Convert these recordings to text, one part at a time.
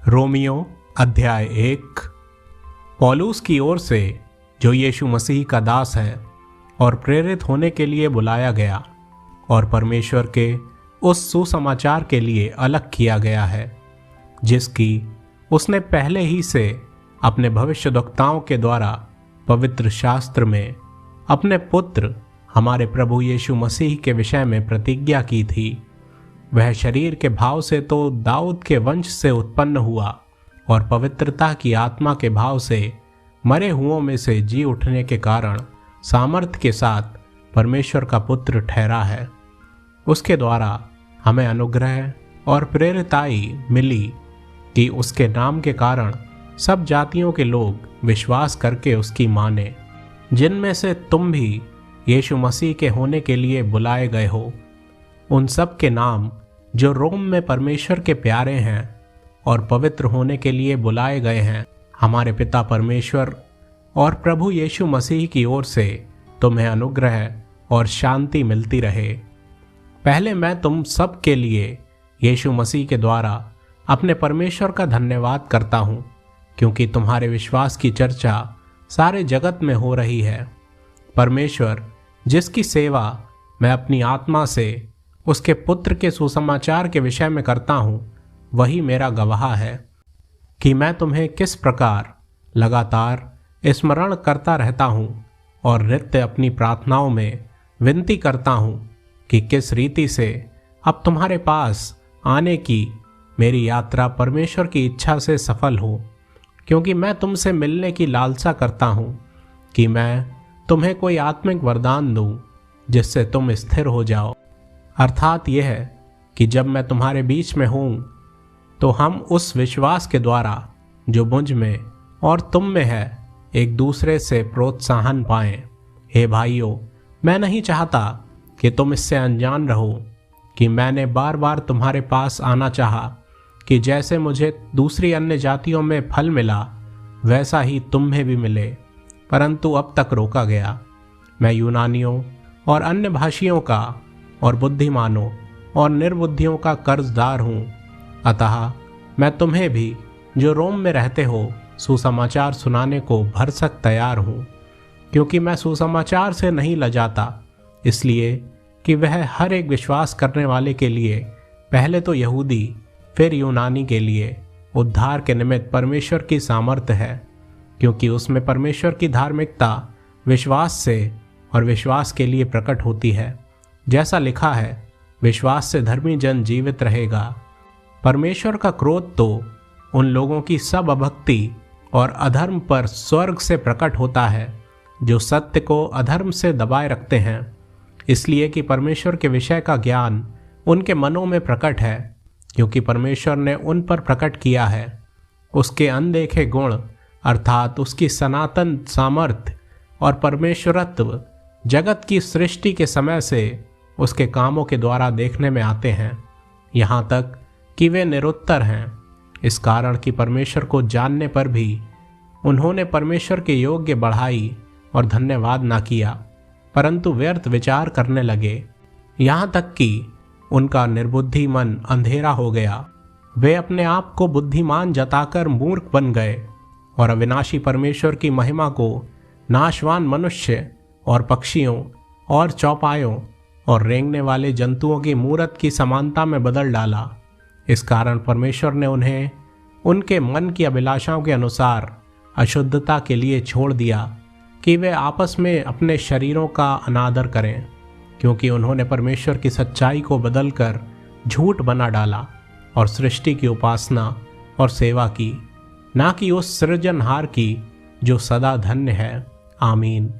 Romeo अध्याय 1। पौलुस की ओर से, जो यीशु मसीह का दास है और प्रेरित होने के लिए बुलाया गया और परमेश्वर के उस सुसमाचार के लिए अलग किया गया है, जिसकी उसने पहले ही से अपने भविष्यद्वक्ताओं के द्वारा पवित्र शास्त्र में अपने पुत्र हमारे प्रभु यीशु मसीह के विषय में प्रतिज्ञा की थी। वह शरीर के भाव से तो दाऊद के वंश से उत्पन्न हुआ और पवित्रता की आत्मा के भाव से मरे हुओं में से जी उठने के कारण सामर्थ्य के साथ परमेश्वर का पुत्र ठहरा है। उसके द्वारा हमें अनुग्रह और प्रेरिताई मिली कि उसके नाम के कारण सब जातियों के लोग विश्वास करके उसकी माने, जिनमें से तुम भी यीशु मसीह के होने के लिए बुलाए गए हो। उन सब के नाम जो रोम में परमेश्वर के प्यारे हैं और पवित्र होने के लिए बुलाए गए हैं, हमारे पिता परमेश्वर और प्रभु यीशु मसीह की ओर से तुम्हें अनुग्रह और शांति मिलती रहे। पहले मैं तुम सब के लिए यीशु मसीह के द्वारा अपने परमेश्वर का धन्यवाद करता हूँ, क्योंकि तुम्हारे विश्वास की चर्चा सारे जगत में हो रही है। परमेश्वर, जिसकी सेवा मैं अपनी आत्मा से उसके पुत्र के सुसमाचार के विषय में करता हूँ, वही मेरा गवाह है कि मैं तुम्हें किस प्रकार लगातार स्मरण करता रहता हूँ और नित्य अपनी प्रार्थनाओं में विनती करता हूँ कि किस रीति से अब तुम्हारे पास आने की मेरी यात्रा परमेश्वर की इच्छा से सफल हो, क्योंकि मैं तुमसे मिलने की लालसा करता हूँ कि मैं तुम्हें कोई आत्मिक वरदान दूँ जिससे तुम स्थिर हो जाओ। अर्थात यह है कि जब मैं तुम्हारे बीच में हूँ तो हम उस विश्वास के द्वारा जो मुझ में और तुम में है एक दूसरे से प्रोत्साहन पाएं। हे भाइयों, मैं नहीं चाहता कि तुम इससे अनजान रहो कि मैंने बार बार तुम्हारे पास आना चाहा कि जैसे मुझे दूसरी अन्य जातियों में फल मिला वैसा ही तुम्हें भी मिले, परंतु अब तक रोका गया। मैं यूनानियों और अन्य भाषियों का और बुद्धिमानों और निर्बुद्धियों का कर्जदार हूँ। अतः मैं तुम्हें भी, जो रोम में रहते हो, सुसमाचार सुनाने को भरसक तैयार हूँ, क्योंकि मैं सुसमाचार से नहीं लजाता, इसलिए कि वह हर एक विश्वास करने वाले के लिए, पहले तो यहूदी फिर यूनानी के लिए उद्धार के निमित्त परमेश्वर की सामर्थ्य है, क्योंकि उसमें परमेश्वर की धार्मिकता विश्वास से और विश्वास के लिए प्रकट होती है। जैसा लिखा है, विश्वास से धर्मी जन जीवित रहेगा। परमेश्वर का क्रोध तो उन लोगों की सब अभक्ति और अधर्म पर स्वर्ग से प्रकट होता है, जो सत्य को अधर्म से दबाए रखते हैं, इसलिए कि परमेश्वर के विषय का ज्ञान उनके मनों में प्रकट है, क्योंकि परमेश्वर ने उन पर प्रकट किया है। उसके अनदेखे गुण अर्थात उसकी सनातन सामर्थ्य और परमेश्वरत्व जगत की सृष्टि के समय से उसके कामों के द्वारा देखने में आते हैं, यहाँ तक कि वे निरुत्तर हैं, इस कारण कि परमेश्वर को जानने पर भी उन्होंने परमेश्वर के योग्य बढ़ाई और धन्यवाद ना किया, परंतु व्यर्थ विचार करने लगे, यहाँ तक कि उनका निर्बुद्धि मन अंधेरा हो गया। वे अपने आप को बुद्धिमान जताकर मूर्ख बन गए और अविनाशी परमेश्वर की महिमा को नाशवान मनुष्य और पक्षियों और चौपायों और रेंगने वाले जंतुओं की मूरत की समानता में बदल डाला। इस कारण परमेश्वर ने उन्हें उनके मन की अभिलाषाओं के अनुसार अशुद्धता के लिए छोड़ दिया कि वे आपस में अपने शरीरों का अनादर करें, क्योंकि उन्होंने परमेश्वर की सच्चाई को बदलकर झूठ बना डाला और सृष्टि की उपासना और सेवा की, ना कि उस सृजनहार की जो सदा धन्य है। आमीन।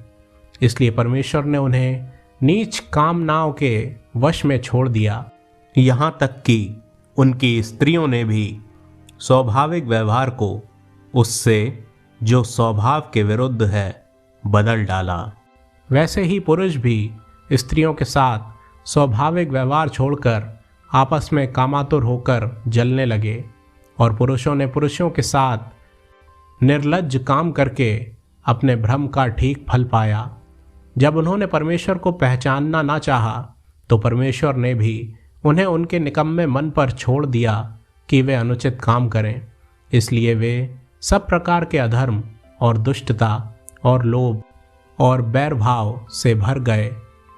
इसलिए परमेश्वर ने उन्हें नीच कामनाओं के वश में छोड़ दिया, यहाँ तक कि उनकी स्त्रियों ने भी स्वाभाविक व्यवहार को उससे जो स्वभाव के विरुद्ध है बदल डाला। वैसे ही पुरुष भी स्त्रियों के साथ स्वाभाविक व्यवहार छोड़कर आपस में कामातुर होकर जलने लगे, और पुरुषों ने पुरुषों के साथ निर्लज्ज काम करके अपने भ्रम का ठीक फल पाया। जब उन्होंने परमेश्वर को पहचानना ना चाहा, तो परमेश्वर ने भी उन्हें उनके निकम्मे मन पर छोड़ दिया कि वे अनुचित काम करें। इसलिए वे सब प्रकार के अधर्म और दुष्टता और लोभ और बैर भाव से भर गए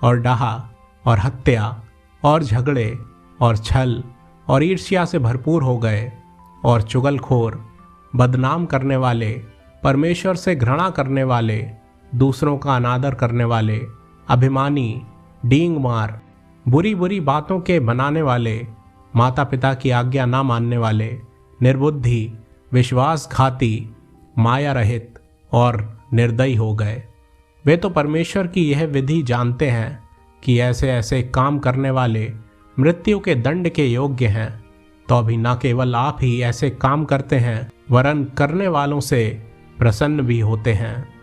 और डाहा और हत्या और झगड़े और छल और ईर्ष्या से भरपूर हो गए और चुगलखोर, बदनाम करने वाले, परमेश्वर से घृणा करने वाले, दूसरों का अनादर करने वाले, अभिमानी, डींग मार, बुरी बुरी बातों के बनाने वाले, माता पिता की आज्ञा ना मानने वाले, निर्बुद्धि, विश्वासघाती, माया रहित और निर्दयी हो गए। वे तो परमेश्वर की यह विधि जानते हैं कि ऐसे ऐसे काम करने वाले मृत्यु के दंड के योग्य हैं, तो अभी न केवल आप ही ऐसे काम करते हैं वरन करने वालों से प्रसन्न भी होते हैं।